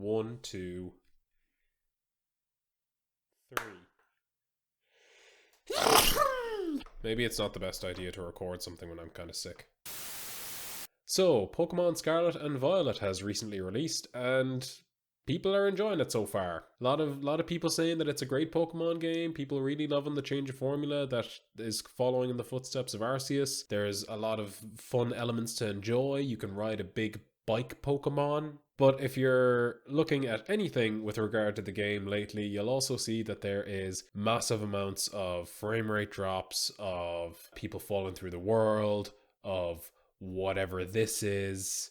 1, 2, 3. Maybe it's not the best idea to record something when I'm kind of sick. So, Pokemon Scarlet and Violet has recently released, and people are enjoying it so far. A lot of people saying that it's a great Pokemon game. People really loving the change of formula that is following in the footsteps of Arceus. There's a lot of fun elements to enjoy. You can ride a big bike Pokemon. But if you're looking at anything with regard to the game lately, you'll also see that there is massive amounts of frame rate drops, of people falling through the world, of whatever this is.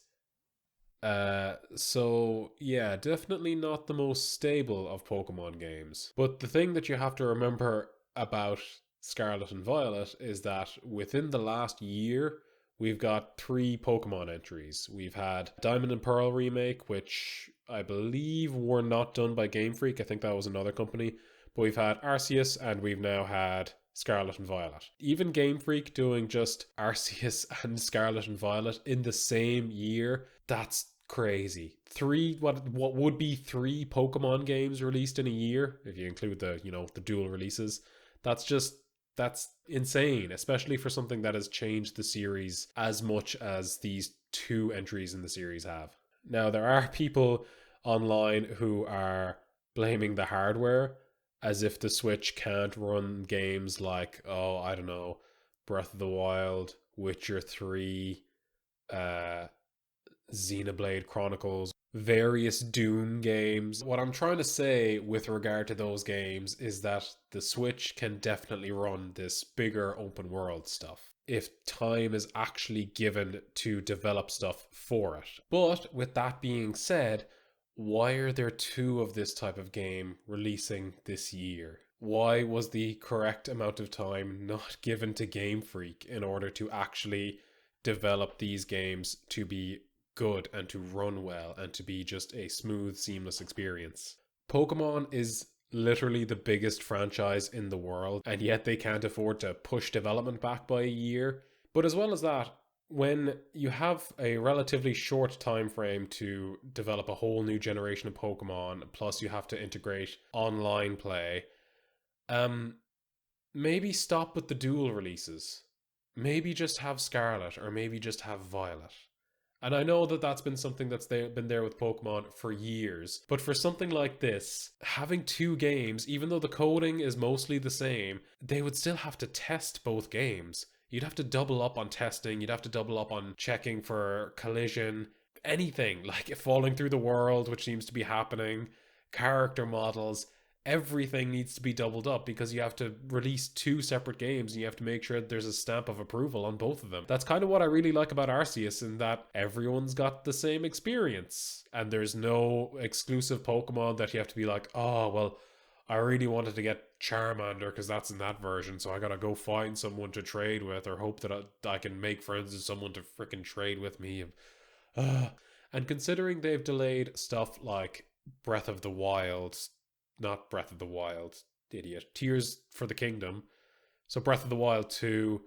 So yeah, definitely not the most stable of Pokemon games. But the thing that you have to remember about Scarlet and Violet is that within the last year, we've got 3 Pokemon entries. We've had Diamond and Pearl remake, which I believe were not done by Game Freak. I think that was another company. But we've had Arceus, and we've now had Scarlet and Violet. Even Game Freak doing just Arceus and Scarlet and Violet in the same year, that's crazy. What would be 3 Pokemon games released in a year, if you include the dual releases. That's insane, especially for something that has changed the series as much as these 2 entries in the series have. Now, there are people online who are blaming the hardware, as if the Switch can't run games like, I don't know, Breath of the Wild, Witcher 3, Xenoblade Chronicles, various Doom games. What I'm trying to say with regard to those games is that the Switch can definitely run this bigger open world stuff if time is actually given to develop stuff for it. But with that being said, why are there 2 of this type of game releasing this year? Why was the correct amount of time not given to Game Freak in order to actually develop these games to be good and to run well and to be just a smooth, seamless experience? Pokemon is literally the biggest franchise in the world, and yet they can't afford to push development back by a year. But as well as that, when you have a relatively short time frame to develop a whole new generation of Pokemon, plus you have to integrate online play, maybe stop with the dual releases. Maybe just have Scarlet, or maybe just have Violet. And I know that that's been something that's been there with Pokemon for years, but for something like this, having 2 games, even though the coding is mostly the same, they would still have to test both games. You'd have to double up on testing, you'd have to double up on checking for collision, anything, like falling through the world, which seems to be happening, character models. Everything needs to be doubled up because you have to release 2 separate games and you have to make sure that there's a stamp of approval on both of them. That's kind of what I really like about Arceus, in that everyone's got the same experience and there's no exclusive Pokemon that you have to be like, oh, well, I really wanted to get Charmander because that's in that version, so I gotta go find someone to trade with or hope that I can make friends with someone to freaking trade with me. And considering they've delayed stuff like Breath of the Wild, not Breath of the Wild, idiot, Tears for the Kingdom, so Breath of the Wild 2,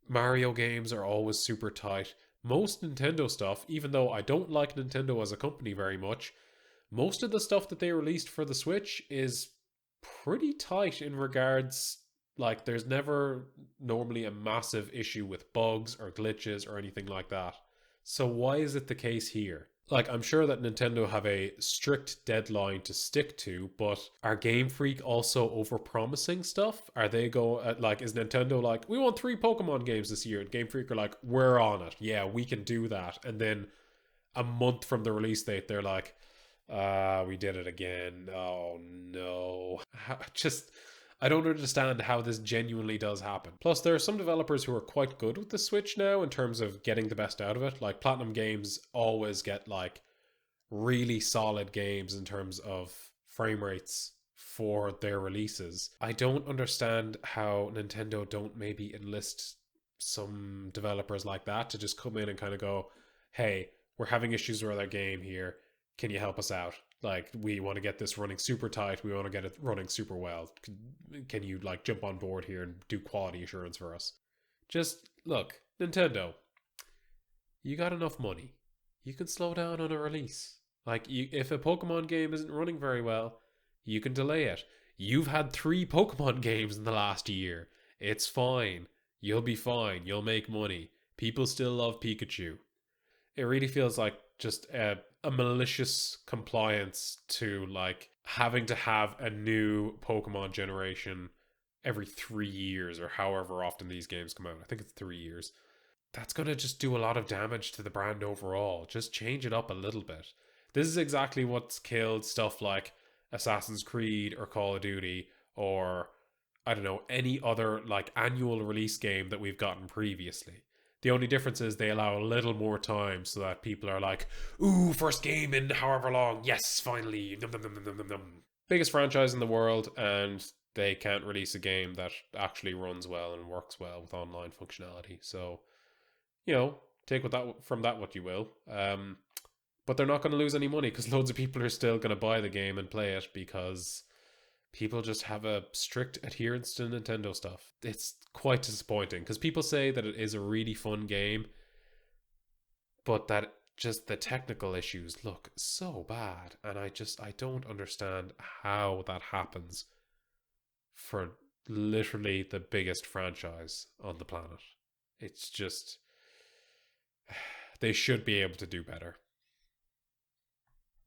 Mario games are always super tight. Most Nintendo stuff, even though I don't like Nintendo as a company very much, most of the stuff that they released for the Switch is pretty tight in regards, like there's never normally a massive issue with bugs or glitches or anything like that. So why is it the case here? Like, I'm sure that Nintendo have a strict deadline to stick to, but are Game Freak also overpromising stuff? Are they is Nintendo like, we want 3 Pokemon games this year, and Game Freak are like, we're on it, yeah, we can do that, and then a month from the release date, they're like, we did it again, oh no. I don't understand how this genuinely does happen. Plus, there are some developers who are quite good with the Switch now in terms of getting the best out of it. Like, Platinum Games always get, like, really solid games in terms of frame rates for their releases. I don't understand how Nintendo don't maybe enlist some developers like that to just come in and kind of go, hey, we're having issues with our game here. Can you help us out? Like, we want to get this running super tight. We want to get it running super well. Can you, like, jump on board here and do quality assurance for us? Just, look, Nintendo, you got enough money. You can slow down on a release. Like, if a Pokemon game isn't running very well, you can delay it. You've had 3 Pokemon games in the last year. It's fine. You'll be fine. You'll make money. People still love Pikachu. It really feels like just a malicious compliance to like having to have a new Pokemon generation every 3 years or however often these games come out. I think it's 3 years. That's going to just do a lot of damage to the brand overall. Just change it up a little bit. This is exactly what's killed stuff like Assassin's Creed or Call of Duty or I don't know, any other like annual release game that we've gotten previously. The only difference is they allow a little more time so that people are like, ooh, first game in however long. Yes, finally. Num, num, num, num, num, num. Biggest franchise in the world, and they can't release a game that actually runs well and works well with online functionality. So, take from that what you will. But they're not going to lose any money because loads of people are still going to buy the game and play it because people just have a strict adherence to Nintendo stuff. It's quite disappointing because people say that it is a really fun game, but that just the technical issues look so bad. And I don't understand how that happens for literally the biggest franchise on the planet. It's just, they should be able to do better.